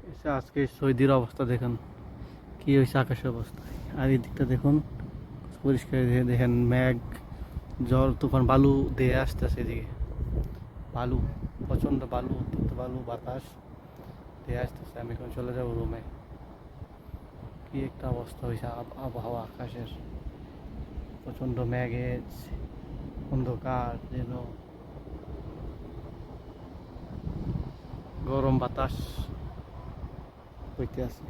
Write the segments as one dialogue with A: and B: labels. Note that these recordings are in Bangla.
A: আজকে সৌদির অবস্থা দেখুন কি হয়েছে আকাশের অবস্থা। আর এই দিকটা দেখুন পরিষ্কার দেখেন মেঘ ঝড় তুফান বালু দিয়ে আসতেছে এদিকে। বালু প্রচণ্ড বালু উত্তপ্ত বালু বাতাস দিয়ে আসতেছে। আমি এখন চলে যাবো রুমে। কি একটা অবস্থা হয়েছে আবহাওয়া আকাশের। প্রচণ্ড মেঘে অন্ধকার যেন গরম বাতাস হইতে আছে।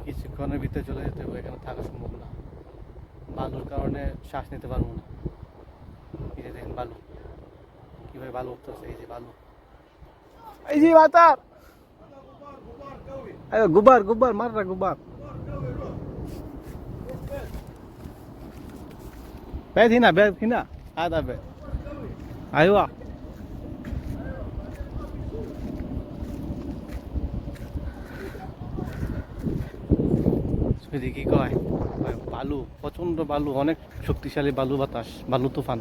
A: কিছুক্ষণের ভিতরে চলে যেতে হবে, এখানে থাকা সম্ভব না। বালুর কারণে শ্বাস নিতে পারবো না। এই যে দেখেন বালু কিভাবে বালু উঠতেছে, এই যে বালু, এই যে বাতার গুবার গুবার মাররা গুবার बैठ ही ना बैठ ही ना आधा बैठ आयो কি কয় বালু প্রচন্ড বালু, অনেক শক্তিশালী বালু বাতাস, বালু তুফান।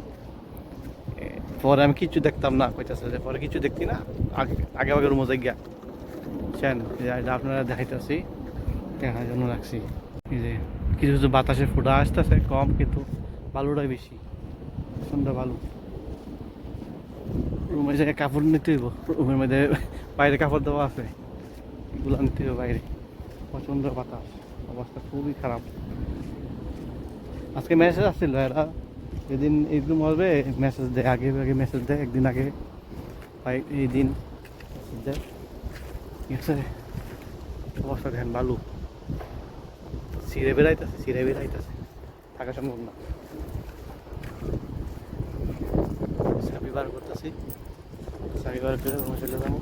A: পরে আমি কিছু দেখতাম না, কইতাছে যে পরে কিছু দেখতি না, আগে আগে আগে রুমে যাই গিয়া চেন আপনারা দেখাইতেছি, দেখার জন্য রাখছি। এই যে কিছু কিছু বাতাসে ফুটা আসতেছে কম, কিন্তু বালুটাই বেশি, প্রচন্ড বালু। রুমে যে কাপড় নিতে হইব, রুমের মধ্যে বাইরে কাপড় দেওয়া আছে, এগুলো নিতে হইব বাইরে। প্রচন্ড বাতাস, অবস্থা খুবই খারাপ। আজকে মেসেজ আসছিল এরা, যেদিন এরকম হবে মেসেজ দেয়, আগে আগে মেসেজ দেয়, একদিন আগে এই দিন মেসেজ দেয়। ঠিক আছে, অবস্থা দেখেন বালু ছিঁড়ে বেড়াইতেছে, থাকা সম্ভব না। চাবি বার করতেছি, চাবি বার করে রুমে চলে যাবো।